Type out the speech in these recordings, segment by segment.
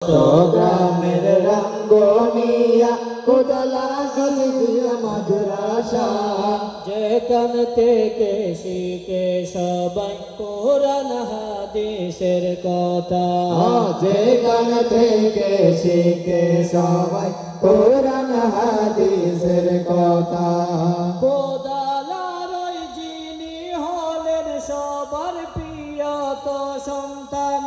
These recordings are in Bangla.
চট্টগ্রামের রাঙ্গুনিয়া কোদালা গলবিয়া মাদ্রাসা, যেখান থেকে শিখে সবাই কোরআন হাদিসের কথা। যেখান থেকে শিখে সবাই কোরআন হাদিসের কথা। কোদালার ওই যিনি হলেন সবার প্রিয়ত সন্তান,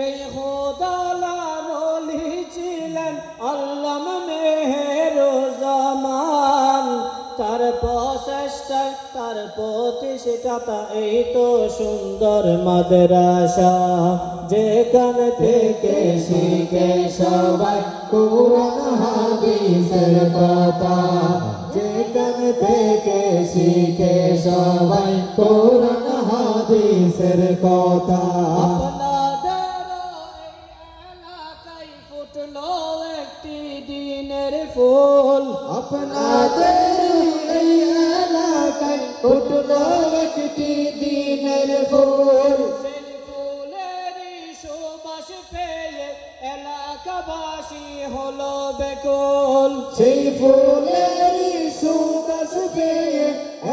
এই কোদালার ওলি ছিলেন আল্লামা মেহেরুজ্জামান। তার প্রচেষ্টায় তার প্রতিষ্ঠাতা এই তো সুন্দর মাদ্রাসা, যেখান থেকে শিখে সবাই কোরআন হাদিসের কথা। যেখান থেকে শিখে সবাই কোরআন হাদিসের কথা। আপনাদের এলাকায় ফুটলো একটি দিনের ফুল, আপনাদের এই এলাকায় ফুটলো একটি দিনের ফুল। সেই ফুলেরই সুবাস পেয়ে এলাকাবাসী হলো বেকুল। সেই ফুলেরই সুবাস পেয়ে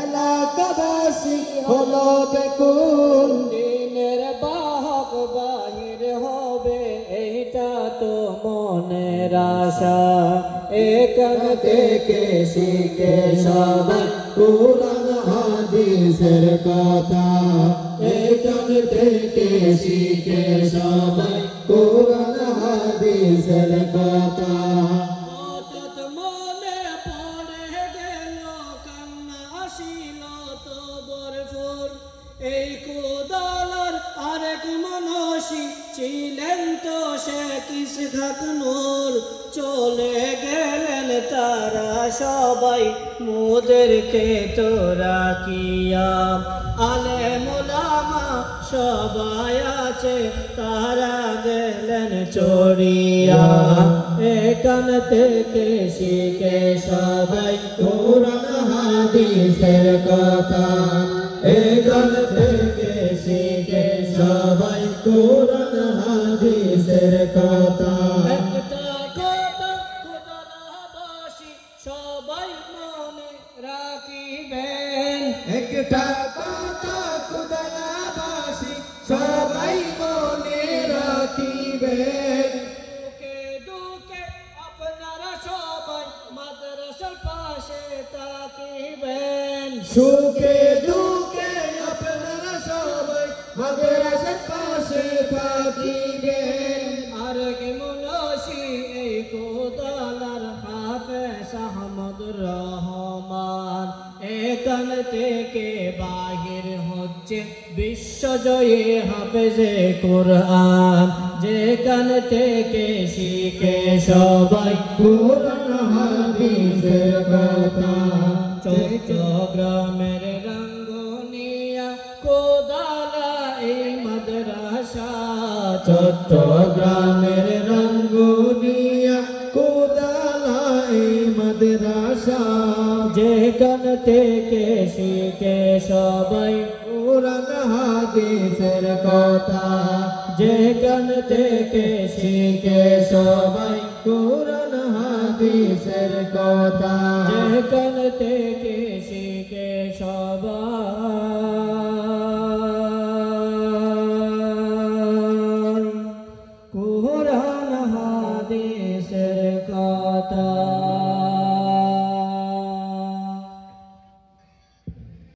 এলাকাবাসী হলো বেকুল। দিনের বাহক বাহির হবে এইটা তো মনের আশা, এখান থেকে শিখে সবাই কোরআন হাদিসের কথা। এখান থেকে শিখে সবাই কোরআন হাদিসের কথা। হঠাৎ মনে পড়ে গেল কান্না আসিল তো ভরপুর, এই কোদালার আরেক মনসী ছিলেন তো শেখ ইসহাক নূর। চলে গেলেন তারা সবাই মোদেরকে তো রাখিয়া, আলেম ওলামা সবাই আছে তারা গেলেন চড়িয়া। এখান থেকে শিখে সবাই কোরআন হাদিসের কথা। এখান থেকে শিখে সবাই কোরআন হাদিসের কথা। একটা কথা কোদালাবাসী সবাই মনে রাখিবেন, একটা কথা কোদালাবাসী সবাই মনে রাখিবেন। দুঃখে দুঃখে আপনারা সবাই মাদ্রাসার পাশে থাকিবেন। সুখে দুঃখে আপনারা সবাই মাদ্রাসার পাশে থাকিবেন। আর কি মনসী এই কোদালার হাফেজ আহমদুর রহমান, এখান থেকে বাহির হচ্ছে বিশ্বজয়ী হাফেজে কোরআন। যেখান থেকে শিখে সবাই কোরআন হাদিসের কথা। চট্টগ্রামের রাঙ্গুনিয়া কোদালা এই মাদ্রাসা, চট্টগ্রামের রাঙ্গুনিয়া কোদালা এই মাদ্রাসা। যেখান থেকে শিখে সবাই কোরআন হাদিসের কথা। যেখান থেকে শিখে সবাই কোরআন হাদিসের কথা। যেখান থেকে শিখে সবাই কোরআন হাদিস